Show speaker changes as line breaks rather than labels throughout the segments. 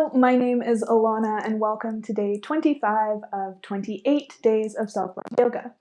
Hello, my name is Alauna and welcome to day 25 of 28 days of self-love yoga.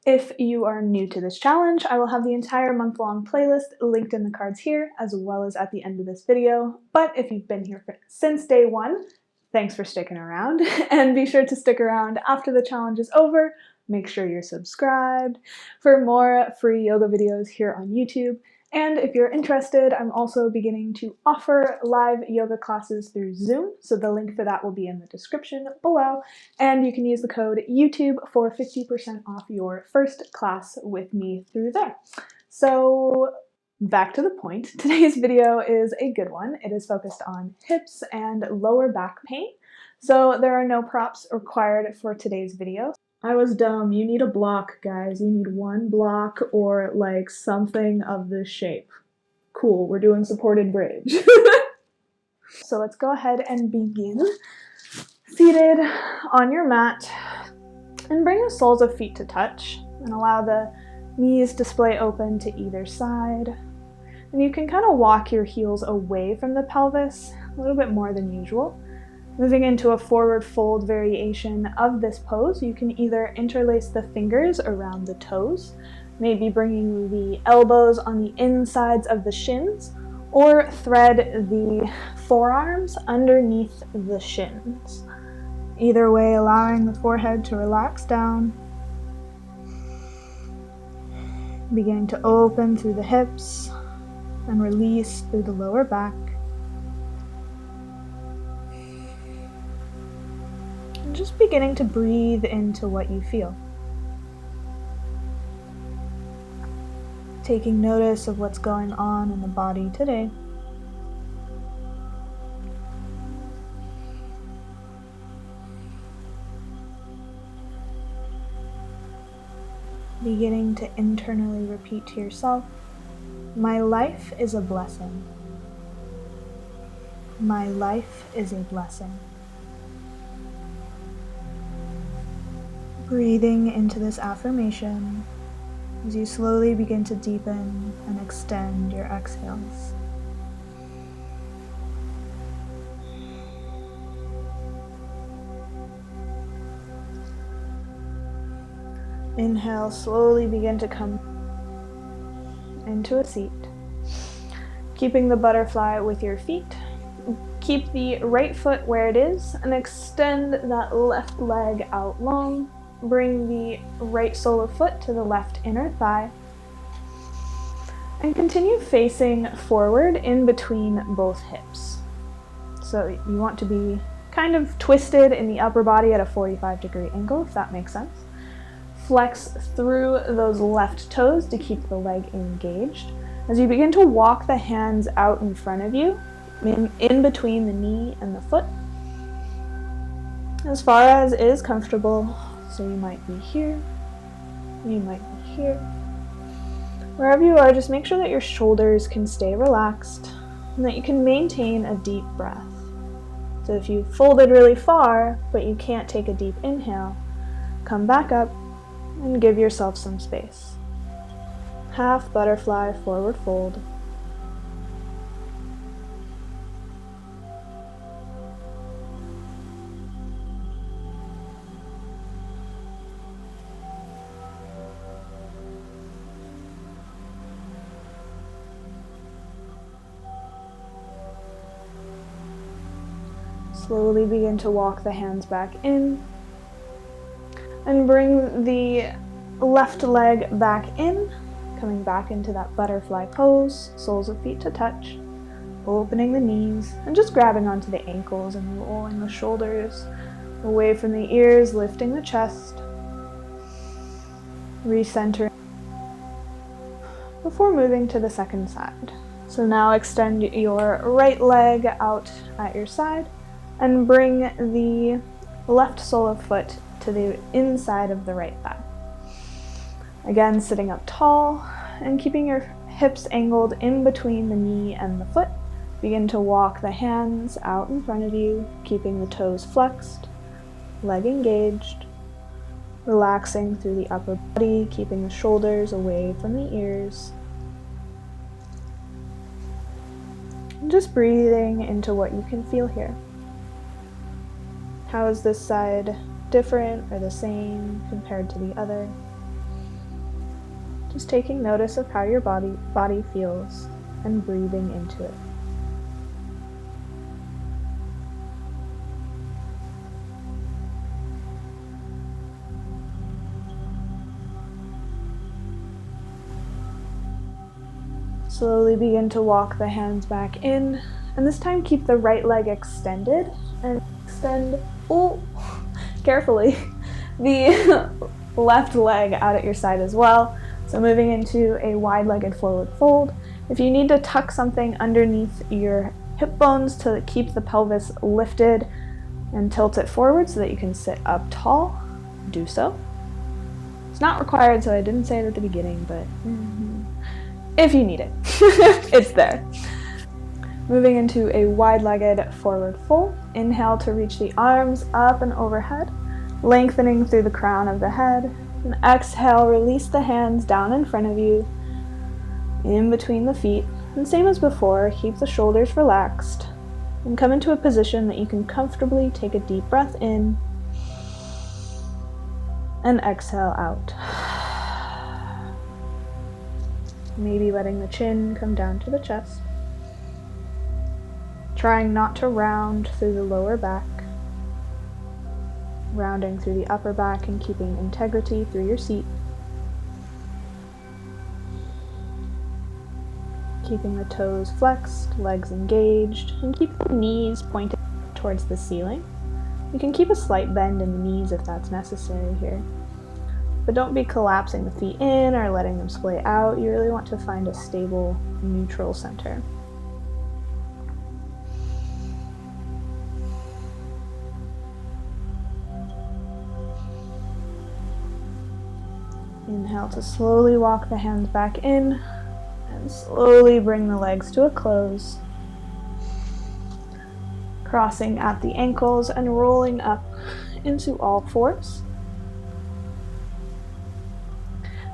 If you are new to this challenge, I will have the entire month-long playlist linked in the cards here as well as at the end of this video. But if you've been here since day one, thanks for sticking around, and be sure to stick around after the challenge is over. Make sure you're subscribed for more free yoga videos here on YouTube. And if you're interested, I'm also beginning to offer live yoga classes through Zoom, so the link for that will be in the description below, and you can use the code YouTube for 50% off your first class with me through there. So back to the point, today's video is a good one. It is focused on hips and lower back pain, so there are no props required for today's video. I was dumb. You need a block, guys. You need one block or like something of this shape. Cool, we're doing supported bridge. So let's go ahead and begin. Seated on your mat, and bring the soles of feet to touch and allow the knees to splay open to either side. And you can kind of walk your heels away from the pelvis a little bit more than usual. Moving into a forward fold variation of this pose, you can either interlace the fingers around the toes, maybe bringing the elbows on the insides of the shins, or thread the forearms underneath the shins. Either way, allowing the forehead to relax down, beginning to open through the hips and release through the lower back. Just beginning to breathe into what you feel. Taking notice of what's going on in the body today. Beginning to internally repeat to yourself, my life is a blessing. My life is a blessing. Breathing into this affirmation as you slowly begin to deepen and extend your exhales. Inhale, slowly begin to come into a seat. Keeping the butterfly with your feet. Keep the right foot where it is and extend that left leg out long. Bring the right sole of foot to the left inner thigh. And continue facing forward in between both hips. So you want to be kind of twisted in the upper body at a 45-degree angle, if that makes sense. Flex through those left toes to keep the leg engaged. As you begin to walk the hands out in front of you, in between the knee and the foot, as far as is comfortable. So you might be here, you might be here. Wherever you are, just make sure that your shoulders can stay relaxed and that you can maintain a deep breath. So if you folded really far, but you can't take a deep inhale, come back up and give yourself some space. Half butterfly, forward fold. Slowly begin to walk the hands back in and bring the left leg back in, coming back into that butterfly pose, soles of feet to touch, opening the knees and just grabbing onto the ankles and rolling the shoulders away from the ears, lifting the chest, recentering before moving to the second side. So now extend your right leg out at your side and bring the left sole of foot to the inside of the right thigh. Again, sitting up tall and keeping your hips angled in between the knee and the foot. Begin to walk the hands out in front of you, keeping the toes flexed, leg engaged, relaxing through the upper body, keeping the shoulders away from the ears. And just breathing into what you can feel here. How is this side different or the same compared to the other? Just taking notice of how your body feels and breathing into it. Slowly begin to walk the hands back in, and this time keep the right leg extended and extend, carefully, the left leg out at your side as well. So moving into a wide-legged forward fold. If you need to tuck something underneath your hip bones to keep the pelvis lifted and tilt it forward so that you can sit up tall, do so. It's not required, so I didn't say it at the beginning, but if you need it, it's there. Moving into a wide-legged forward fold. Inhale to reach the arms up and overhead, lengthening through the crown of the head. And exhale, release the hands down in front of you, in between the feet. And same as before, keep the shoulders relaxed. And come into a position that you can comfortably take a deep breath in and exhale out. Maybe letting the chin come down to the chest. Trying not to round through the lower back. Rounding through the upper back and keeping integrity through your seat. Keeping the toes flexed, legs engaged, and keep the knees pointed towards the ceiling. You can keep a slight bend in the knees if that's necessary here. But don't be collapsing the feet in or letting them splay out. You really want to find a stable, neutral center. Inhale to slowly walk the hands back in and slowly bring the legs to a close. Crossing at the ankles and rolling up into all fours.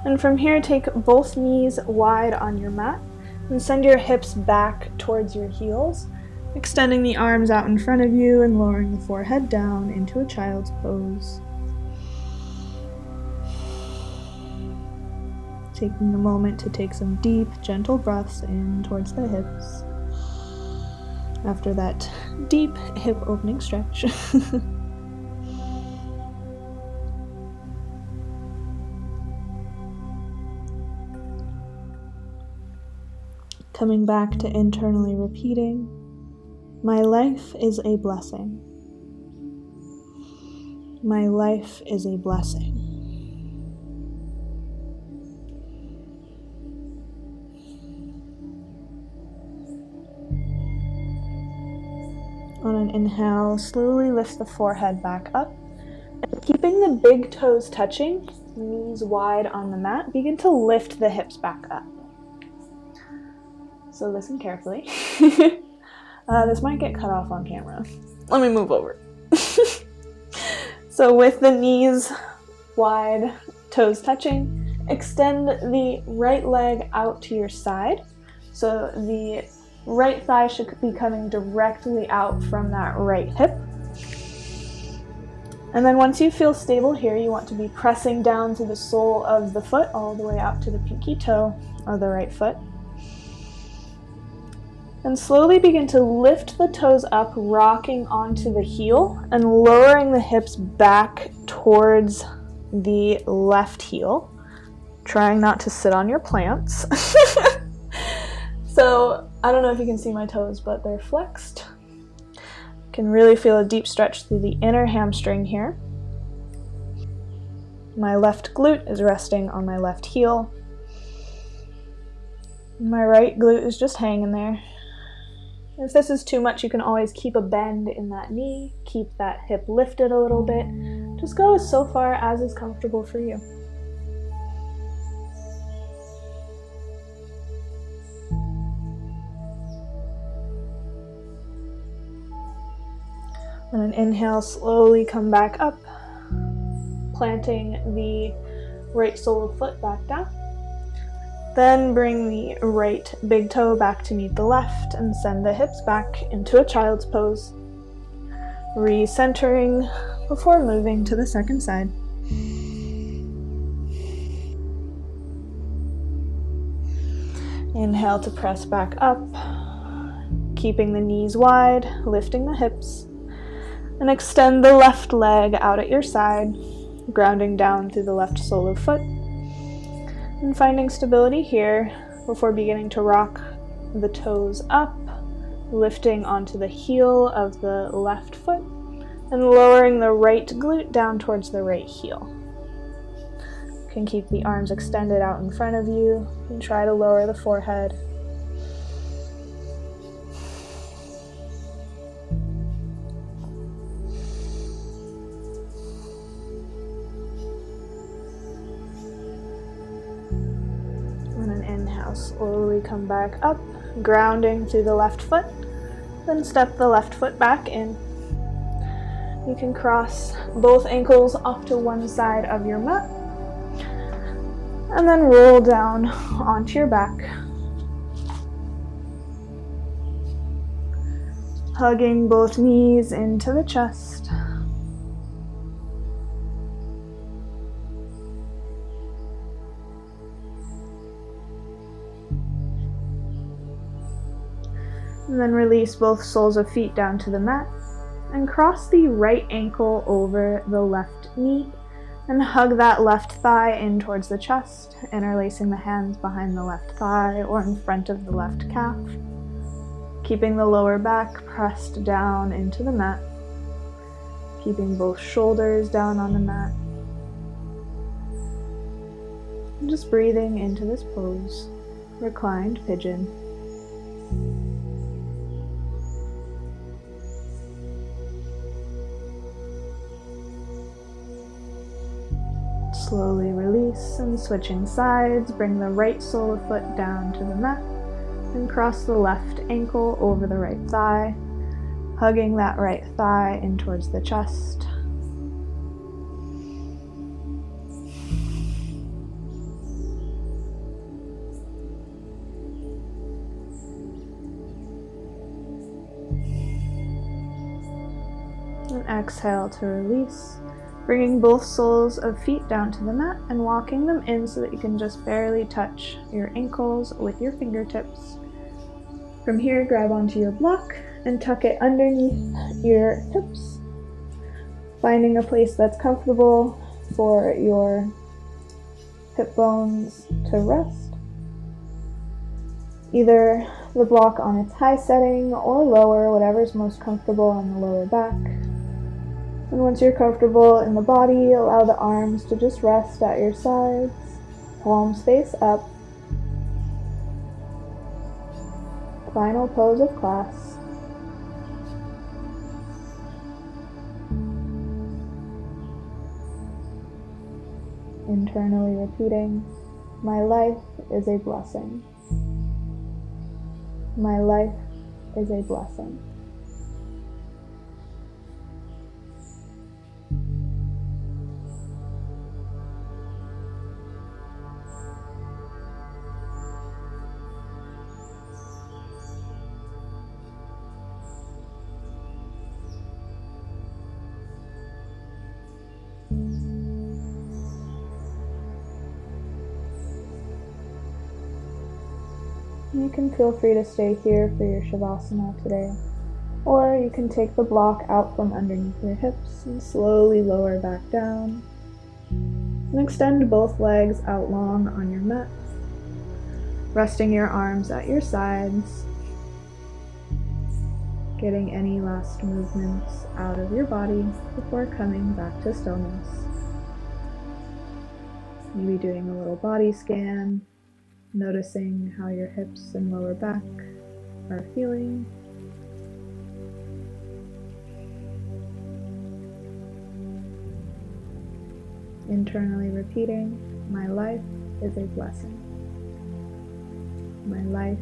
And from here, take both knees wide on your mat and send your hips back towards your heels, extending the arms out in front of you and lowering the forehead down into a child's pose. Taking a moment to take some deep, gentle breaths in towards the hips. After that deep hip opening stretch. Coming back to internally repeating, my life is a blessing. My life is a blessing. On an inhale, slowly lift the forehead back up. And keeping the big toes touching, knees wide on the mat, begin to lift the hips back up. So listen carefully. This might get cut off on camera. Let me move over. So with the knees wide, toes touching, extend the right leg out to your side. So the right thigh should be coming directly out from that right hip. And then once you feel stable here, you want to be pressing down to the sole of the foot all the way out to the pinky toe of the right foot. And slowly begin to lift the toes up, rocking onto the heel and lowering the hips back towards the left heel. Trying not to sit on your plants. So I don't know if you can see my toes, but they're flexed. You can really feel a deep stretch through the inner hamstring here. My left glute is resting on my left heel. My right glute is just hanging there. If this is too much, you can always keep a bend in that knee, keep that hip lifted a little bit. Just go so far as is comfortable for you. On an inhale, slowly come back up, planting the right sole of the foot back down. Then bring the right big toe back to meet the left and send the hips back into a child's pose. Recentering before moving to the second side. Inhale to press back up, keeping the knees wide, lifting the hips, and extend the left leg out at your side, grounding down through the left sole of foot, and finding stability here before beginning to rock the toes up, lifting onto the heel of the left foot, and lowering the right glute down towards the right heel. You can keep the arms extended out in front of you and try to lower the forehead. And an inhale, slowly come back up, grounding through the left foot, then step the left foot back in. You can cross both ankles off to one side of your mat, and then roll down onto your back, hugging both knees into the chest. And then release both soles of feet down to the mat and cross the right ankle over the left knee and hug that left thigh in towards the chest, interlacing the hands behind the left thigh or in front of the left calf, keeping the lower back pressed down into the mat, keeping both shoulders down on the mat, and just breathing into this pose, reclined pigeon. Slowly release and switching sides, bring the right sole of foot down to the mat and cross the left ankle over the right thigh, hugging that right thigh in towards the chest. And exhale to release. Bringing both soles of feet down to the mat and walking them in so that you can just barely touch your ankles with your fingertips. From here, grab onto your block and tuck it underneath your hips, finding a place that's comfortable for your hip bones to rest. Either the block on its high setting or lower, whatever's most comfortable on the lower back. And once you're comfortable in the body, allow the arms to just rest at your sides, palms face up. Final pose of class. Internally repeating, my life is a blessing. My life is a blessing. You can feel free to stay here for your Shavasana today, or you can take the block out from underneath your hips and slowly lower back down, and extend both legs out long on your mat, resting your arms at your sides, getting any last movements out of your body before coming back to stillness. Maybe doing a little body scan, noticing how your hips and lower back are feeling. Internally repeating, my life is a blessing. My life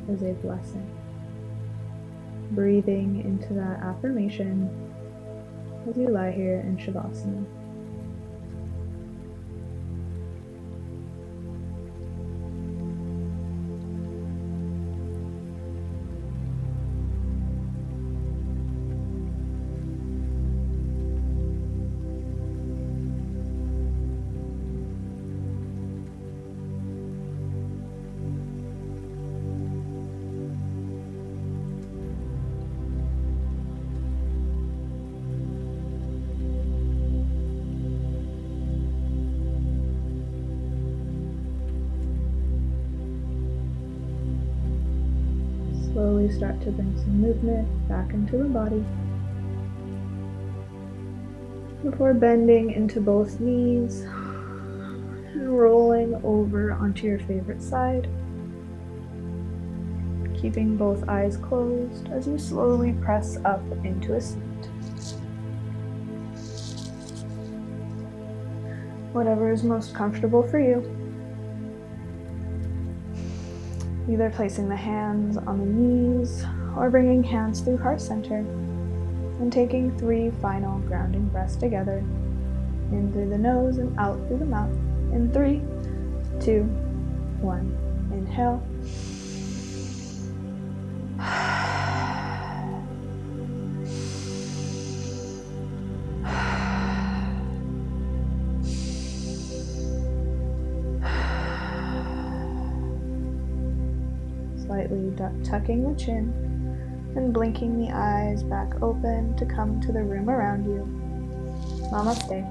is a blessing. Breathing into that affirmation as you lie here in Shavasana. start to bring some movement back into the body before bending into both knees and rolling over onto your favorite side, keeping both eyes closed as you slowly press up into a seat. Whatever is most comfortable for you. Either placing the hands on the knees or bringing hands through heart center and taking 3 final grounding breaths together, in through the nose and out through the mouth. In 3, 2, 1. Inhale. Slightly tucking the chin and blinking the eyes back open to come to the room around you. Namaste.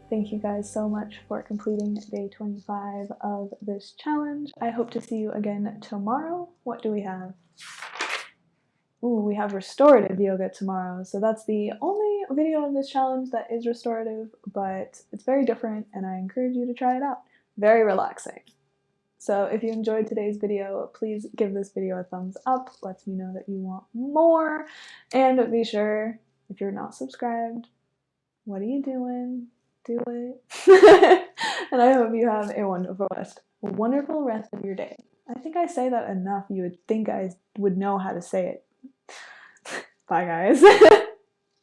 Thank you guys so much for completing day 25 of this challenge. I hope to see you again tomorrow. What do we have? Ooh, we have restorative yoga tomorrow. So that's the only video of this challenge that is restorative, but it's very different and I encourage you to try it out. Very relaxing. So if you enjoyed today's video, please give this video a thumbs up. Lets me know that you want more. And be sure, if you're not subscribed, what are you doing? Do it. And I hope you have a wonderful rest of your day. I think I say that enough. You would think I would know how to say it. Bye, guys.